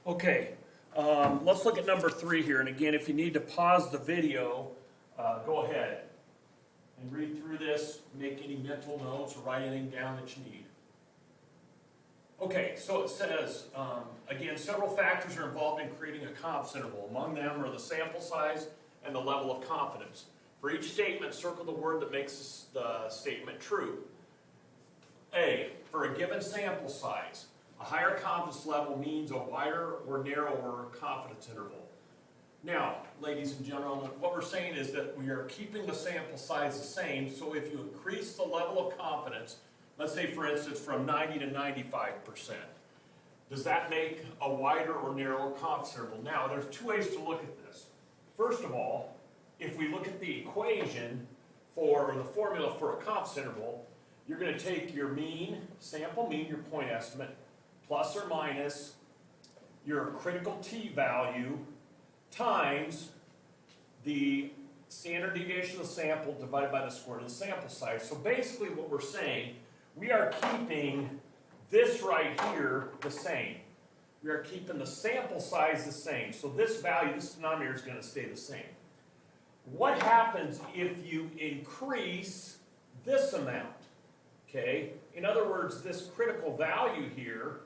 Okay, let's look at number 3 here. And again, if you need to pause the video, go ahead and read through this, make any mental notes, or write anything down that you need. Okay, so it says, again, several factors are involved in creating a confidence interval. Among them are the sample size and the level of confidence. For each statement, circle the word that makes the statement true. A, for a given sample size, a higher confidence level means a wider or narrower confidence interval. Now, ladies and gentlemen, what we're saying is that we are keeping the sample size the same, so if you increase the level of confidence, let's say for instance from 90 to 95%, does that make a wider or narrower confidence interval? Now, there's two ways to look at this. First of all, if we look at the equation or the formula for a confidence interval, you're going to take your mean, sample mean, your point estimate, plus or minus your critical t-value times the standard deviation of the sample divided by the square root of the sample size. So basically what we're saying, we are keeping this right here the same. We are keeping the sample size the same. So this value, this denominator is going to stay the same. What happens if you increase this amount? Okay? In other words, this critical value here,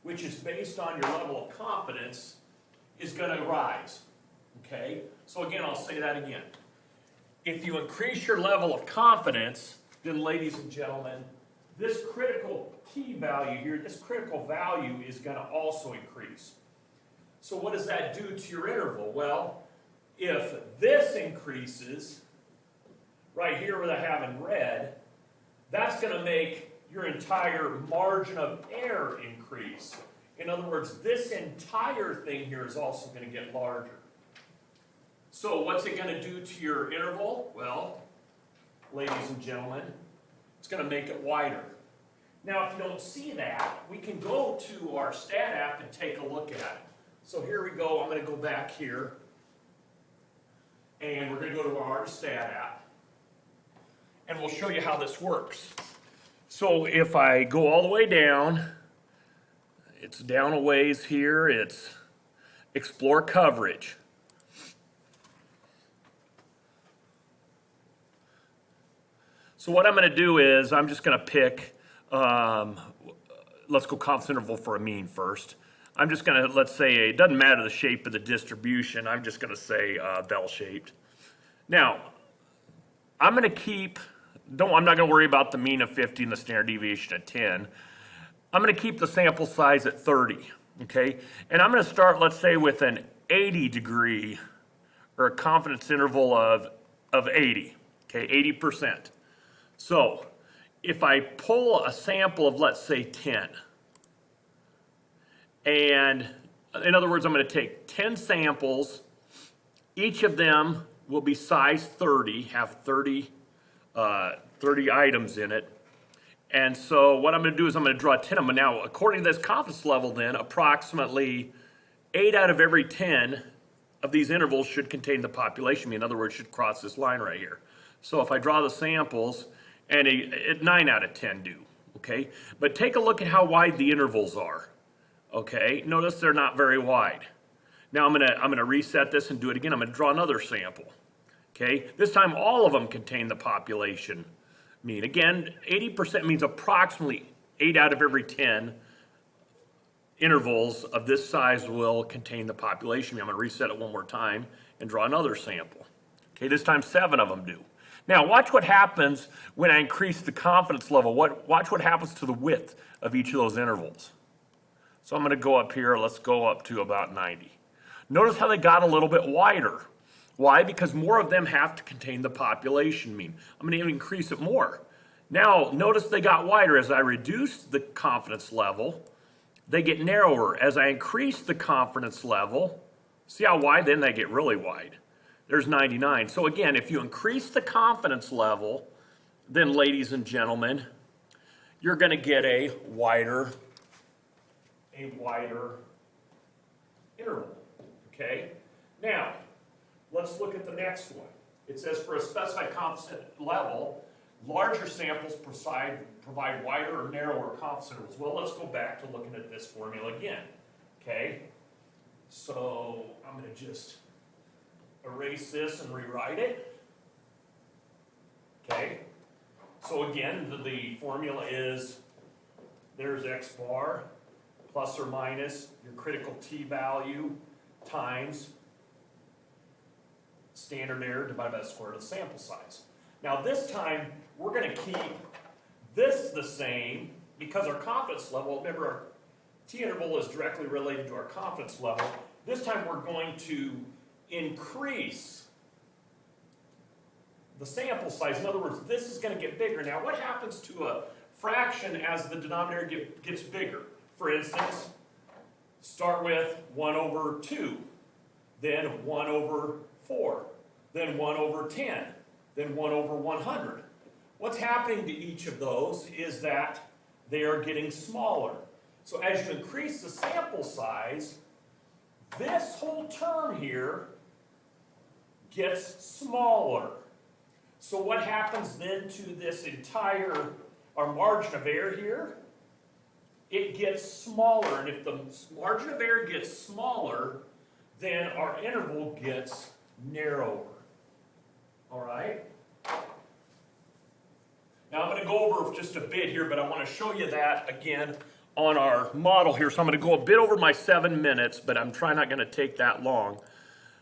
which is based on your level of confidence, is going to rise. Okay? So again, I'll say that again. If you increase your level of confidence, then ladies and gentlemen, this critical t-value here, this critical value is going to also increase. So what does that do to your interval? Well, if this increases, right here where I have in red, that's going to make your entire margin of error increase. In other words, this entire thing here is also going to get larger. So what's it going to do to your interval? Well, ladies and gentlemen, it's going to make it wider. Now, if you don't see that, we can go to our stat app and take a look at it. So here we go. I'm going to go back here, and we're going to go to our stat app, and we'll show you how this works. So if I go all the way down, it's down a ways here, it's explore coverage. So what I'm going to do is I'm just going to pick, let's go confidence interval for a mean first. I'm just going to, let's say, it doesn't matter the shape of the distribution, I'm just going to say bell-shaped. Now, I'm going to keep, I'm not going to worry about the mean of 50 and the standard deviation of 10. I'm going to keep the sample size at 30, okay? And I'm going to start, let's say, with an 80 degree, or a confidence interval of 80, okay, 80%. So, if I pull a sample of, let's say, 10, and in other words, I'm going to take 10 samples, each of them will be size 30, have 30 items in it. And so what I'm going to do is I'm going to draw 10 of them. Now, according to this confidence level then, approximately 8 out of every 10 of these intervals should contain the population mean. In other words, should cross this line right here. So if I draw the samples, and 9 out of 10 do, okay? But take a look at how wide the intervals are, okay? Notice they're not very wide. Now I'm gonna reset this and do it again. I'm gonna draw another sample, okay? This time all of them contain the population mean. Again, 80% means approximately 8 out of every 10 intervals of this size will contain the population mean. I'm gonna reset it one more time and draw another sample. Okay, this time 7 of them do. Now watch what happens when I increase the confidence level. Watch what happens to the width of each of those intervals. So I'm gonna go up here, let's go up to about 90. Notice how they got a little bit wider. Why? Because more of them have to contain the population mean. I'm going to even increase it more. Now, notice they got wider. As I reduce the confidence level, they get narrower. As I increase the confidence level, see how wide? Then they get really wide. There's 99. So again, if you increase the confidence level, then ladies and gentlemen, you're going to get a wider interval. Okay? Now, let's look at the next one. It says for a specified confidence level, larger samples provide wider or narrower confidence intervals. Well, let's go back to looking at this formula again. Okay? So I'm going to just erase this and rewrite it. Okay. So again, the formula is there's x bar plus or minus your critical t value times standard error divided by the square root of the sample size. Now this time, we're going to keep this the same because our confidence level, remember our t-interval is directly related to our confidence level. This time we're going to increase the sample size. In other words, this is going to get bigger. Now what happens to a fraction as the denominator gets bigger? For instance, start with 1 over 2, then 1 over 4, then 1 over 10, then 1 over 100. What's happening to each of those is that they are getting smaller. So as you increase the sample size, this whole term here gets smaller. So what happens then to this entire, our margin of error here? It gets smaller, and if the margin of error gets smaller, then our interval gets narrower. All right? Now I'm going to go over just a bit here, but I want to show you that again on our model here. So I'm going to go a bit over my 7 minutes, but I'm trying not going to take that long.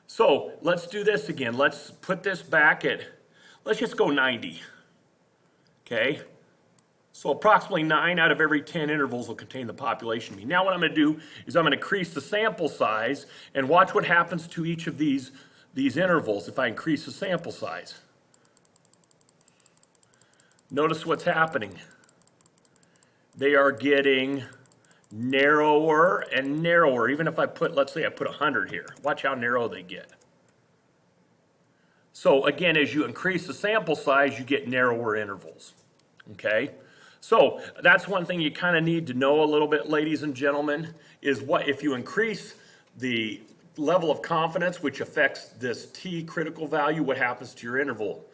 So let's do this again. Let's put this back at, let's just go 90. Okay? So approximately 9 out of every 10 intervals will contain the population mean. Now what I'm going to do is I'm going to increase the sample size and watch what happens to each of these intervals if I increase the sample size. Notice what's happening. They are getting narrower and narrower. Even if I put, let's say I put 100 here. Watch how narrow they get. So again, as you increase the sample size, you get narrower intervals. Okay? So that's one thing you kind of need to know a little bit, ladies and gentlemen, is what if you increase the level of confidence, which affects this t critical value, what happens to your interval?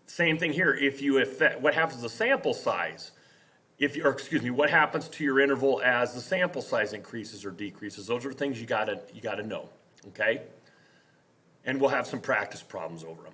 Same thing here. If you affect, what happens to the sample size? What happens to your interval as the sample size increases or decreases? Those are things you gotta know. Okay, and we'll have some practice problems over them.